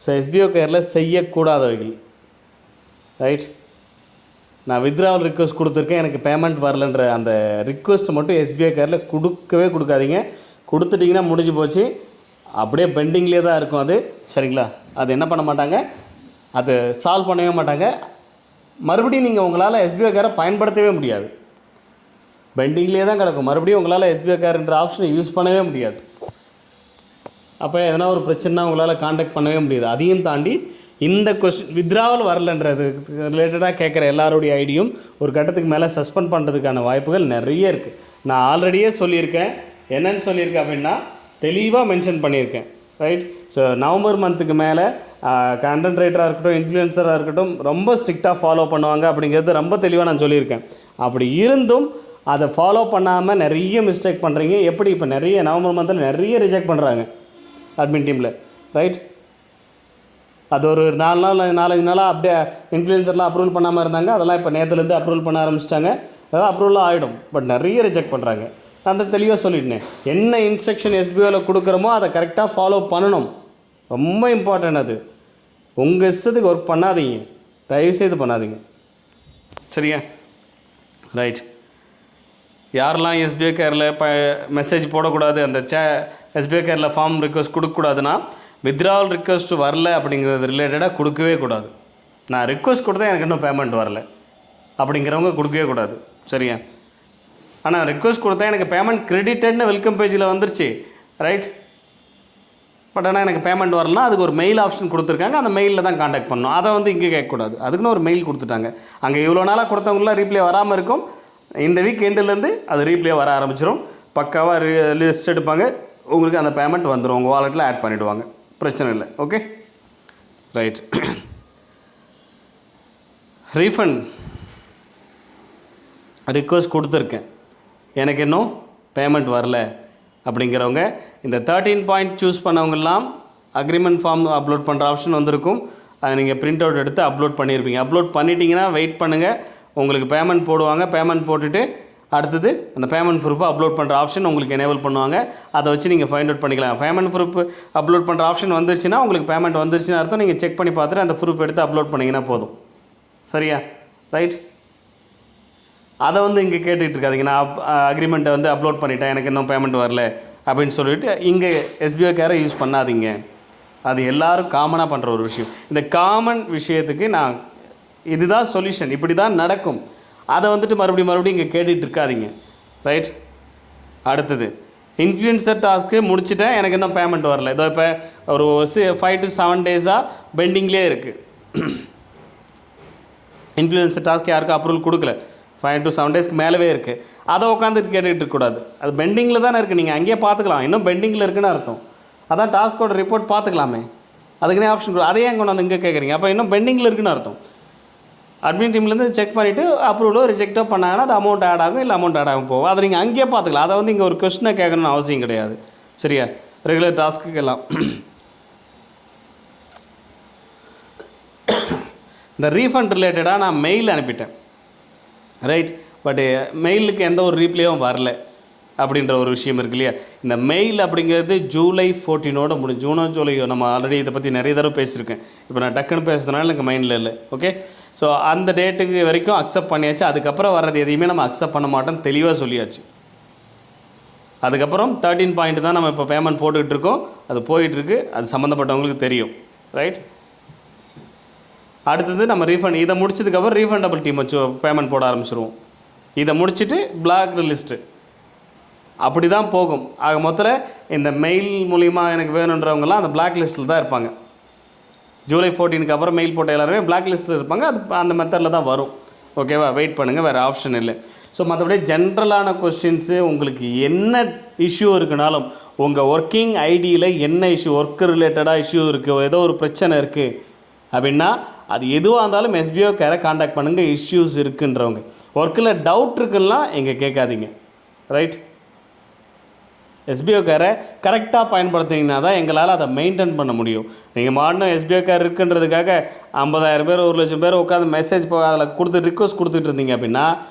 So SBI கேரில் செய்யக்கூடாதவைகள். Right, நான் வித்ட்ராவல் ரிக்வெஸ்ட் கொடுத்துருக்கேன், எனக்கு பேமெண்ட் வரலன்ற அந்த ரிக்வெஸ்ட்டை மட்டும் எஸ்பிஐ கேரில் கொடுக்காதீங்க. கொடுத்துட்டிங்கன்னா முடிஞ்சு போச்சு, அப்படியே பெண்டிங்லேயே தான் இருக்கும் அது. சரிங்களா? அது என்ன பண்ண மாட்டாங்க, அது சால்வ் பண்ணவே மாட்டாங்க. மறுபடியும் நீங்கள் உங்களால் எஸ்பிஐ கேரை பயன்படுத்தவே முடியாது, பெண்டிங்லேயே தான் கிடக்கும். மறுபடியும் உங்களால் எஸ்பிஐ கேர்ன்ற ஆப்ஷனை யூஸ் பண்ணவே முடியாது. அப்போ எதனா ஒரு பிரச்சனைனா உங்களால் காண்டாக்ட் பண்ணவே முடியாது. அதையும் தாண்டி இந்த கொஸ்டின் வித்ட்ராவல் வரலன்றது ரிலேட்டடாக கேட்குற எல்லாருடைய ஐடியும் ஒரு கட்டத்துக்கு மேலே சஸ்பெண்ட் பண்ணுறதுக்கான வாய்ப்புகள் நிறைய இருக்குது. நான் ஆல்ரெடியே சொல்லியிருக்கேன். என்னென்னு சொல்லியிருக்கேன் அப்படின்னா தெளிவாக மென்ஷன் பண்ணியிருக்கேன். ரைட், ஸோ நவம்பர் மந்த்துக்கு மேலே கண்டென்ட் ரைட்டராக இருக்கட்டும், இன்ஃப்ளூயன்சராக இருக்கட்டும், ரொம்ப ஸ்ட்ரிக்டாக ஃபாலோ பண்ணுவாங்க அப்படிங்கிறது ரொம்ப தெளிவாக நான் சொல்லியிருக்கேன். அப்படி இருந்தும் அதை ஃபாலோ பண்ணாமல் நிறைய மிஸ்டேக் பண்ணுறீங்க. எப்படி இப்போ நிறைய நவம்பர் மந்தில் நிறைய ரிஜெக்ட் பண்ணுறாங்க அட்மின் டீமில். ரைட், அது ஒரு 4-5 நாளாக அப்படியே இன்ஃப்ளூயன்சர்லாம் அப்ரூவல் பண்ணாமல் இருந்தாங்க. அதெல்லாம் இப்போ நேற்றுலேருந்து அப்ரூவல் பண்ண ஆரம்பிச்சிட்டாங்க. அதெல்லாம் அப்ரூவலாக ஆகிடும். பட் நிறைய ரிஜெக்ட் பண்ணுறாங்க. அந்த தெளிவாக சொல்லிட்டேன். என்ன இன்ஸ்ட்ரக்ஷன் எஸ்பிஓவில் கொடுக்குறோமோ அதை கரெக்டாக ஃபாலோ பண்ணணும். ரொம்ப இம்பார்ட்டன்ட் அது. உங்கள் இஷ்டத்துக்கு ஒர்க் பண்ணாதீங்க, தயவுசெய்து பண்ணாதீங்க. சரியா? ரைட், யாரெல்லாம் எஸ்பிஐ கேரில் மெசேஜ் போடக்கூடாது, அந்த எஸ்பிஐ கேரில் ஃபார்ம் ரிக்வெஸ்ட் கொடுக்கக்கூடாதுன்னா, வித்ட்ராவல் ரிக்வெஸ்ட் வரல அப்படிங்கிறது ரிலேட்டடாக கொடுக்கவே கூடாது. நான் ரிக்வெஸ்ட் கொடுத்தா எனக்கு இன்னும் பேமெண்ட் வரல அப்படிங்கிறவங்க கொடுக்கவே கூடாது. சரியா? ஆனால் ரிக்வெஸ்ட் கொடுத்தா எனக்கு பேமெண்ட் கிரெடிட்டட்னு வெல்கம் பேஜில் வந்துருச்சு. ரைட், பட் ஆனால் எனக்கு பேமெண்ட் வரலனா அதுக்கு ஒரு மெயில் ஆப்ஷன் கொடுத்துருக்காங்க. அந்த மெயிலில் தான் காண்டாக்ட் பண்ணணும். அதை வந்து இங்கே கேட்கக்கூடாது. அதுக்குன்னு ஒரு மெயில் கொடுத்துட்டாங்க. அங்கே இவ்வளோ நாளாக கொடுத்தவங்களாம் ரீப்ளே வராமல் இருக்கும். இந்த வீக் எண்டுலேருந்து அது ரீப்ளே வர ஆரம்பிச்சிடும். பக்காவாக லிஸ்ட் எடுப்பாங்க. உங்களுக்கு அந்த பேமெண்ட் வந்துடும், உங்கள் வாலெட்டில் ஆட் பண்ணிவிடுவாங்க. பிரச்சனை இல்லை. Okay, right. ரீஃபண்ட் ரிக்வெஸ்ட் கொடுத்துருக்கேன், எனக்கு இன்னும் பேமெண்ட் வரல அப்படிங்கிறவங்க இந்த 13 பாயிண்ட் சூஸ் பண்ணவங்கெல்லாம் அக்ரிமெண்ட் ஃபார்ம் அப்லோட் பண்ணுற ஆப்ஷன் வந்திருக்கும். அதை நீங்கள் பிரிண்ட் அவுட் எடுத்து அப்லோட் பண்ணியிருப்பீங்க. அப்லோட் பண்ணிட்டீங்கன்னா வெயிட் பண்ணுங்கள், உங்களுக்கு பேமெண்ட் போடுவாங்க. பேமெண்ட் போட்டுட்டு அடுத்தது அந்த பேமெண்ட் ப்ரூஃபை அப்லோட் பண்ணுற ஆப்ஷன் உங்களுக்கு எனேபிள் பண்ணுவாங்க. அதை வச்சு நீங்கள் ஃபைண்ட் அவுட் பண்ணிக்கலாம். பேமெண்ட் ப்ரூஃப் அப்லோட் பண்ணுற ஆப்ஷன் வந்துருச்சுன்னா உங்களுக்கு பேமெண்ட் வந்துருச்சுன்னு அர்த்தம். நீங்கள் செக் பண்ணி பார்த்துட்டு அந்த ப்ரூஃப் எடுத்து அப்லோட் பண்ணிங்கன்னா போதும். சரியா? ரைட், அதை வந்து இங்கே கேட்டுகிட்டு இருக்காதிங்க. நான் அக்ரிமெண்ட்டை வந்து அப்லோட் பண்ணிட்டேன், எனக்கு இன்னும் பேமெண்ட் வரல அப்படின்னு சொல்லிவிட்டு இங்கே எஸ்பிஐ கேரை யூஸ் பண்ணாதீங்க. அது எல்லோரும் காமனாக பண்ணுற ஒரு விஷயம். இந்த காமன் விஷயத்துக்கு நான் இதுதான் சொல்யூஷன், இப்படி தான் நடக்கும். அதை வந்துட்டு மறுபடியும் இங்கே கேட்டுகிட்டு இருக்காதிங்க. ரைட், அடுத்தது இன்ஃப்ளூயன்சர் டாஸ்க்கு முடிச்சுட்டேன், எனக்கு இன்னும் பேமெண்ட் வரல. இதோ இப்போ ஒரு 5 to 7 டேஸாக பெண்டிங்லேயே இருக்குது. இன்ஃப்ளூயன்சர் டாஸ்க்கு யாருக்கும் அப்ரூவல் கொடுக்கல, 5 to 7 டேஸ்க்கு மேலவே இருக்குது. அதை உட்காந்துட்டு கேட்டுக்கிட்டு இருக்கக்கூடாது. அது பெண்டிங்கில் தானே இருக்குது, நீங்கள் அங்கேயே பார்த்துக்கலாம். இன்னும் பெண்டிங்கில் இருக்குன்னு அர்த்தம். அதான் டாஸ்கோட ரிப்போர்ட் பார்த்துக்கலாமே, அதுக்குன்னே ஆப்ஷன் கொடு. அதையே கொண்டு வந்து இங்கே கேட்குறீங்க. அப்போ இன்னும் பெண்டிங்கில் இருக்குன்னு அர்த்தம். அட்மின் டீம்லேருந்து செக் பண்ணிவிட்டு அப்ரூவலோ ரிஜெக்டோ பண்ணாங்கன்னா அது அமௌண்ட் ஆட் ஆகும், இல்லை அமௌண்ட் ஆட் ஆகும் போகும். அதை நீங்கள் அங்கேயே பார்த்துக்கலாம். அதை வந்து இங்கே ஒரு கொஸ்டினை கேட்கணும்னு அவசியம் கிடையாது. சரியா? ரெகுலர் டாஸ்க்குக்கெல்லாம் இந்த ரீஃபண்ட் ரிலேட்டடாக நான் மெயில் அனுப்பிட்டேன். ரைட், பட் மெயிலுக்கு எந்த ஒரு ரீப்ளேயும் வரல அப்படின்ற ஒரு விஷயம் இருக்கு இல்லையா? இந்த மெயில் அப்படிங்கிறது ஜூலை 14 ஜூனோ ஜூலையோ நம்ம ஆல்ரெடி இதை பற்றி நிறைய தடவை பேசியிருக்கேன். இப்போ நான் டக்குன்னு பேசுறதுனால எனக்கு மைண்டில் இல்லை. ஓகே, ஸோ அந்த டேட்டுக்கு வரைக்கும் அக்செப்ட் பண்ணியாச்சு. அதுக்கப்புறம் வர்றது எதையுமே நம்ம அக்செப்ட் பண்ண மாட்டோம், தெளிவாக சொல்லியாச்சு. அதுக்கப்புறம் 13 பாயிண்ட் தான் நம்ம இப்போ பேமெண்ட் போட்டுக்கிட்டு இருக்கோம். அது போயிட்டுருக்கு, அது சம்மந்தப்பட்டவங்களுக்கு தெரியும். ரைட், அடுத்தது நம்ம ரீஃபண்ட் இதை முடிச்சதுக்கப்புறம் ரீஃபண்டபிள் டீம் வச்சு பேமெண்ட் போட ஆரம்பிச்சிருவோம். இதை முடிச்சுட்டு பிளாக் லிஸ்ட்டு அப்படி தான் போகும். ஆக மொத்தத்தில் இந்த மெயில் மூலிமா எனக்கு வேணுன்றவங்கலாம் அந்த பிளாக் லிஸ்ட்டில் தான் இருப்பாங்க. ஜூலை 14க்கு அப்புறம் மெயில் போட்ட எல்லாருமே பிளாக் லிஸ்ட்டில் இருப்பாங்க. அது அந்த மெத்தடில் தான் வரும். ஓகேவா? வெயிட் பண்ணுங்கள், வேறு ஆப்ஷன் இல்லை. ஸோ மற்றபடி ஜென்ரலான கொஸ்டின்ஸு, உங்களுக்கு என்ன இஷ்யூ இருக்குனாலும், உங்கள் ஒர்க்கிங் ஐடியில் என்ன இஷ்யூ, ஒர்க் ரிலேட்டடாக இஷ்யூ இருக்குது, ஏதோ ஒரு பிரச்சனை இருக்குது அப்படின்னா அது எதுவாக இருந்தாலும் எஸ்பிஓ கேரை காண்டாக்ட் பண்ணுங்கள். இஷ்யூஸ் இருக்குன்றவங்க, ஒர்க்கில் டவுட் இருக்குன்னா எங்கே கேட்காதீங்க. ரைட், எஸ்பிஓ கேரை கரெக்டாக பயன்படுத்திங்கன்னா தான் எங்களால் அதை மெயின்டைன் பண்ண முடியும். நீங்கள் மாடணும் எஸ்பிஓ கேர் இருக்குன்றதுக்காக 50,000 பேர் 1,00,000 பேர் உட்காந்து மெசேஜ் அதில் கொடுத்து ரிக்வஸ்ட் கொடுத்துட்டு இருந்தீங்க அப்படின்னா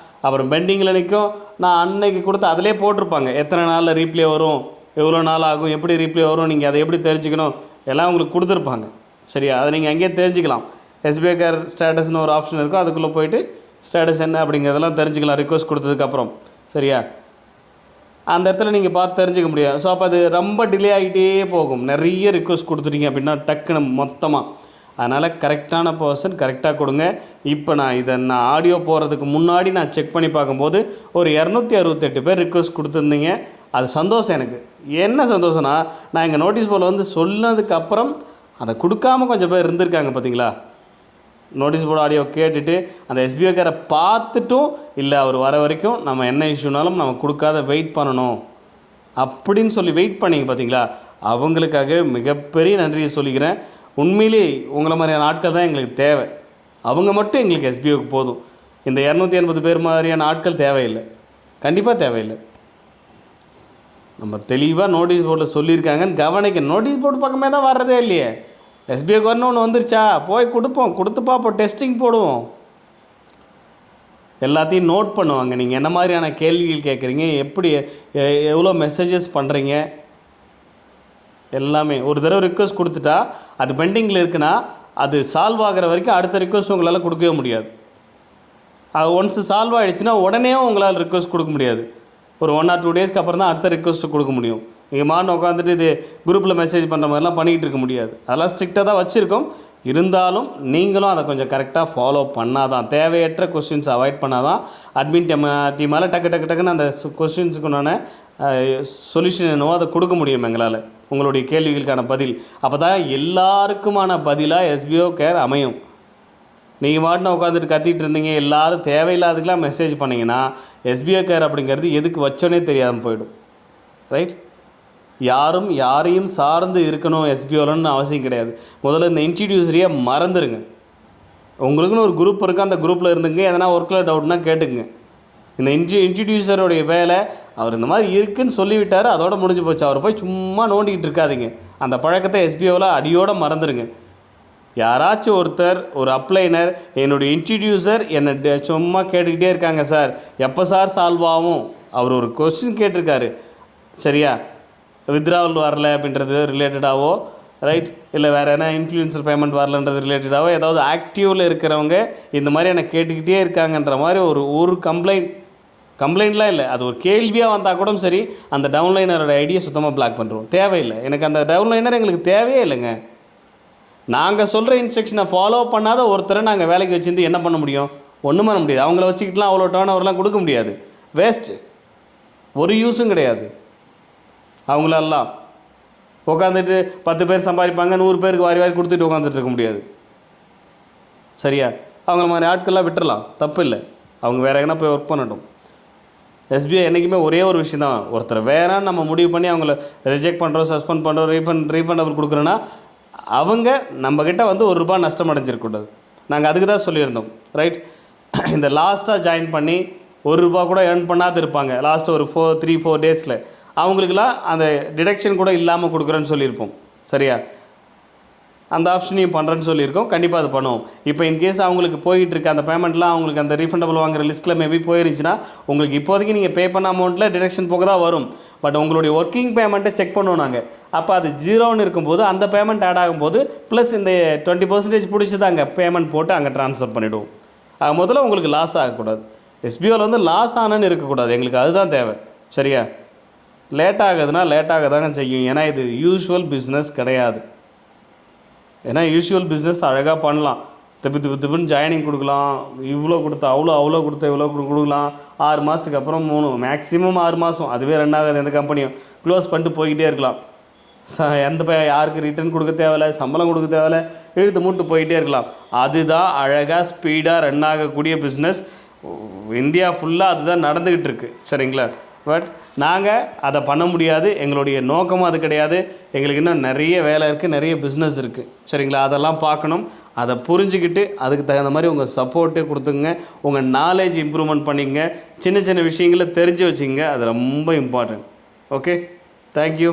அப்புறம் பெண்டிங்கில் நிற்கும். நான் அன்னைக்கு கொடுத்து அதிலே போட்டிருப்பாங்க எத்தனை நாளில் ரீப்ளே வரும், எவ்வளோ நாள் ஆகும், எப்படி ரீப்ளே வரும், நீங்கள் அதை எப்படி தெரிஞ்சுக்கணும், எல்லாம் உங்களுக்கு கொடுத்துருப்பாங்க. சரியா? அதை நீங்கள் அங்கேயே தெரிஞ்சுக்கலாம். எஸ்பிஐ கேர் ஸ்டேட்டஸ்னு ஒரு ஆப்ஷன் இருக்கும், அதுக்குள்ளே போய்ட்டு ஸ்டேட்டஸ் என்ன அப்படிங்கிறதெல்லாம் தெரிஞ்சுக்கலாம் ரிக்வஸ்ட் கொடுத்ததுக்கப்புறம். சரியா? அந்த இடத்துல நீங்கள் பார்த்து தெரிஞ்சுக்க முடியும். ஸோ அப்போ அது ரொம்ப டிலே ஆகிட்டே போகும். நிறைய ரிக்வஸ்ட் கொடுத்துட்டீங்க அப்படின்னா டக்குன்னு மொத்தமாக. அதனால் கரெக்டான பர்சன் கரெக்டாக கொடுங்க. இப்போ நான் ஆடியோ போகிறதுக்கு முன்னாடி நான் செக் பண்ணி பார்க்கும்போது ஒரு 268 பேர் ரிக்வஸ்ட் கொடுத்துருந்தீங்க. அது சந்தோஷம் எனக்கு. என்ன சந்தோஷம்னா, நான் எங்கள் நோட்டீஸ் போர்டில் வந்து சொன்னதுக்கப்புறம் அதை கொடுக்காமல் கொஞ்சம் பேர் இருந்திருக்காங்க பார்த்தீங்களா? நோட்டீஸ் போர்டு ஆடியோ கேட்டுட்டு அந்த எஸ்பிஐ காரை பார்த்துட்டும் இல்லை அவர் வர வரைக்கும் நம்ம என்ன இஷ்யூனாலும் நம்ம கொடுக்காத வெயிட் பண்ணணும் அப்படின்னு சொல்லி வெயிட் பண்ணிங்க பார்த்தீங்களா? அவங்களுக்காக மிகப்பெரிய நன்றியை சொல்லிக்கிறேன். உண்மையிலே உங்களை மாதிரியான ஆட்கள் தான் எங்களுக்கு தேவை. அவங்க மட்டும் எங்களுக்கு எஸ்பிஓக்கு போதும். இந்த 280 பேர் மாதிரியான ஆட்கள் தேவையில்லை, கண்டிப்பாக தேவையில்லை. நம்ம தெளிவாக நோட்டீஸ் போர்டில் சொல்லியிருக்காங்கன்னு கவனிக்க. நோட்டீஸ் போர்டு பக்கமே தான் வர்றதே இல்லையே. எஸ்பிஐக்கு வரணும் ஒன்று வந்துருச்சா, போய் கொடுப்போம், கொடுத்து பார்ப்போம், டெஸ்டிங் போடுவோம், எல்லாத்தையும் நோட் பண்ணுவாங்க. நீங்கள் என்ன மாதிரியான கேள்விகள் கேட்குறீங்க, எப்படி எவ்வளோ மெசேஜஸ் பண்ணுறீங்க, எல்லாமே. ஒரு தடவை ரிக்வஸ்ட் கொடுத்துட்டா அது பெண்டிங்கில் இருக்குன்னா அது சால்வ் ஆகிற வரைக்கும் அடுத்த ரிக்வஸ்ட் உங்களால் கொடுக்கவே முடியாது. அது ஒன்ஸ் சால்வ் ஆகிடுச்சுன்னா உடனே உங்களால் ரிக்வஸ்ட் கொடுக்க முடியாது. ஒரு 1 or 2 டேஸ்க்கு அப்புறம் தான் அடுத்த ரிக்வஸ்ட்டு கொடுக்க முடியும். நீங்கள் மார்னிங் உட்காந்துட்டு இது குரூப்பில் மெசேஜ் பண்ணுற மாதிரிலாம் பண்ணிகிட்டு இருக்க முடியாது. அதெல்லாம் ஸ்ட்ரிக்டாக தான் வச்சுருக்கோம். இருந்தாலும் நீங்களும் அதை கொஞ்சம் கரெக்டாக ஃபாலோ பண்ணால் தான், தேவையற்ற கொஸ்டின்ஸ் அவாய்ட் பண்ணால் தான் அட்மின் டீமால் டக்குன்னு அந்த கொஸ்டின்ஸுக்குண்டான சொல்யூஷன் என்னவோ அதை கொடுக்க முடியும் எங்களால், உங்களுடைய கேள்விகளுக்கான பதில். அப்போ தான் எல்லாருக்குமான பதிலாக எஸ்பிஓ கேர் அமையும். நீங்கள் மாட்டின உட்காந்துட்டு கத்திட்டு இருந்தீங்க, எல்லோரும் தேவையில்லாதுக்கெலாம் மெசேஜ் பண்ணிங்கன்னா எஸ்பிஓ கேர் அப்படிங்கிறது எதுக்கு வச்சோன்னே தெரியாமல் போயிடும். ரைட்? யாரும் யாரையும் சார்ந்து இருக்கணும் எஸ்பிஓலன்னு அவசியம் கிடையாது. முதல்ல இந்த இன்ட்ரடியூசரையே மறந்துடுங்க. உங்களுக்குன்னு ஒரு குரூப் இருக்குது, அந்த குரூப்பில் இருந்துங்க. எதனா ஒர்க்கில் டவுட்னா கேட்டுக்குங்க. இந்த இன்ட்ரடியூசருடைய வேலை, அவர் இந்த மாதிரி இருக்குன்னு சொல்லிவிட்டார், அதோட முடிஞ்சு போச்சு. அவர் போய் சும்மா நோண்டிக்கிட்டு இருக்காதிங்க. அந்த பழக்கத்தை எஸ்பிஓவில் அடியோடு மறந்துடுங்க. யாராச்சும் ஒருத்தர், ஒரு அப்ளைனர், என்னுடைய இன்ட்ரடியூசர் என்னை சும்மா கேட்டுக்கிட்டே இருக்காங்க சார், எப்போ சார் சால்வ் ஆகும், அவர் ஒரு கொஸ்டின் கேட்டிருக்காரு, சரியா, வித்ராவல் வரல அப்படின்றது ரிலேட்டடாகவோ, ரைட், இல்லை வேறு எதனா இன்ஃப்ளூயன்சர் பேமெண்ட் வரலன்றது ரிலேட்டடாகவோ, ஏதாவது ஆக்டிவில் இருக்கிறவங்க இந்த மாதிரி என்னை கேட்டுக்கிட்டே இருக்காங்கன்ற மாதிரி ஒரு கம்ப்ளைண்ட்லாம் இல்லை, அது ஒரு கேள்வியாக வந்தால் கூட சரி, அந்த டவுன்லைனரோட ஐடியை சுத்தமாக பிளாக் பண்ணுறோம். தேவையில்லை. எனக்கு அந்த டவுன்லைனர் எங்களுக்கு தேவையே இல்லைங்க. நாங்கள் சொல்கிற இன்ஸ்ட்ரக்ஷனை ஃபாலோ பண்ணாத ஒருத்தரை நாங்கள் வேலைக்கு வச்சுருந்து என்ன பண்ண முடியும்? ஒன்றும் பண்ண முடியாது. அவங்கள வச்சுக்கிட்டுலாம் அவ்வளோ டர்ன் ஓவர்லாம் கொடுக்க முடியாது. வேஸ்ட்டு, ஒரு யூஸும் கிடையாது. அவங்களெல்லாம் உட்காந்துட்டு 10 பேர் சம்பாதிப்பாங்க, 100 பேருக்கு வாரி கொடுத்துட்டு உட்காந்துட்டு இருக்க முடியாது. சரியா? அவங்கள மாதிரி ஆட்கள்லாம் விட்டுறலாம், தப்பு இல்லை. அவங்க வேறு எங்கன்னா போய் ஒர்க் பண்ணட்டும். எஸ்பிஐ என்றைக்குமே ஒரே ஒரு விஷயம் தான், ஒருத்தர் வேணான்னு நம்ம முடிவு பண்ணி அவங்கள ரிஜெக்ட் பண்ணுறோம், சஸ்பெண்ட் பண்ணுறோம், ரீஃபண்டபிள் கொடுக்குறோன்னா அவங்க நம்மக்கிட்ட வந்து ₹1 நஷ்டம் அடைஞ்சிருக்கூடாது. நாங்கள் அதுக்கு தான் சொல்லியிருந்தோம். ரைட்? இந்த லாஸ்ட்டாக ஜாயின் பண்ணி ₹1 கூட ஏர்ன் பண்ணாது இருப்பாங்க லாஸ்ட்டு ஒரு 3-4 டேஸில், அவங்களுக்கெல்லாம் அந்த டிடக்ஷன் கூட இல்லாமல் கொடுக்குறேன்னு சொல்லியிருப்போம். சரியா? அந்த ஆப்ஷனையும் பண்ணுறேன்னு சொல்லியிருக்கோம். கண்டிப்பாக அது பண்ணுவோம். இப்போ இன்கேஸ் அவங்களுக்கு போயிட்டுருக்கு அந்த பேமெண்ட்லாம், அவங்களுக்கு அந்த ரீஃபண்டபிள் வாங்குகிற லிஸ்ட்டில் மேபி போயிருந்துச்சுன்னா, உங்களுக்கு இப்போதைக்கு நீங்கள் பே பண்ண அமௌண்ட்டில் டிடக்ஷன் போக தான் வரும். பட் உங்களுடைய ஒர்க்கிங் பேமெண்ட்டை செக் பண்ணுவோம் நாங்கள். அப்போ அது 0ன்னு இருக்கும்போது அந்த பேமெண்ட் ஆட் ஆகும்போது ப்ளஸ் இந்த 20% பிடிச்சி தான் அங்கே பேமெண்ட் போட்டு அங்கே ட்ரான்ஸ்ஃபர் பண்ணிவிடுவோம். முதல்ல உங்களுக்கு லாஸ் ஆகக்கூடாது. எஸ்பிஓவில் வந்து லாஸ் ஆனன்னு இருக்கக்கூடாது. எங்களுக்கு அதுதான் தேவை. சரியா? லேட் ஆகுதுன்னா லேட்டாக தாங்க செய்யும். ஏன்னா இது யூஷுவல் பிஸ்னஸ் கிடையாது. ஏன்னா யூஷுவல் பிஸ்னஸ் அழகாக பண்ணலாம். திப்புன்னு ஜாயினிங் கொடுக்கலாம், இவ்வளோ கொடுத்தா அவ்வளோ கொடுத்தா இவ்வளோ கொடுக்கலாம். 6 மாதத்துக்கு அப்புறம் 3, மேக்ஸிமம் 6 மாதம், அதுவே ரன் ஆகாது எந்த கம்பெனியும். க்ளோஸ் பண்ணிட்டு போய்கிட்டே இருக்கலாம். யாருக்கு ரிட்டர்ன் கொடுக்க தேவையில்ல, சம்பளம் கொடுக்க தேவையில்ல, இழுத்து மூட்டு போயிட்டே இருக்கலாம். அதுதான் அழகாக ஸ்பீடாக ரன் ஆகக்கூடிய பிஸ்னஸ். இந்தியா ஃபுல்லாக அதுதான் நடந்துக்கிட்டு இருக்குது. சரிங்களா? பட் நாங்கள் அதை பண்ண முடியாது. எங்களுடைய நோக்கமும் அது கிடையாது. எங்களுக்கு இன்னும் நிறைய வேலை இருக்குது, நிறைய பிஸ்னஸ் இருக்குது. சரிங்களா? அதெல்லாம் பார்க்கணும். அதை புரிஞ்சுக்கிட்டு அதுக்கு தகுந்த மாதிரி உங்கள் சப்போர்ட்டே கொடுத்துங்க. உங்கள் நாலேஜ் இம்ப்ரூவ்மெண்ட் பண்ணிங்க. சின்ன சின்ன விஷயங்களை தெரிஞ்சு வச்சுங்க. அது ரொம்ப இம்பார்ட்டன்ட். Okay, thank you.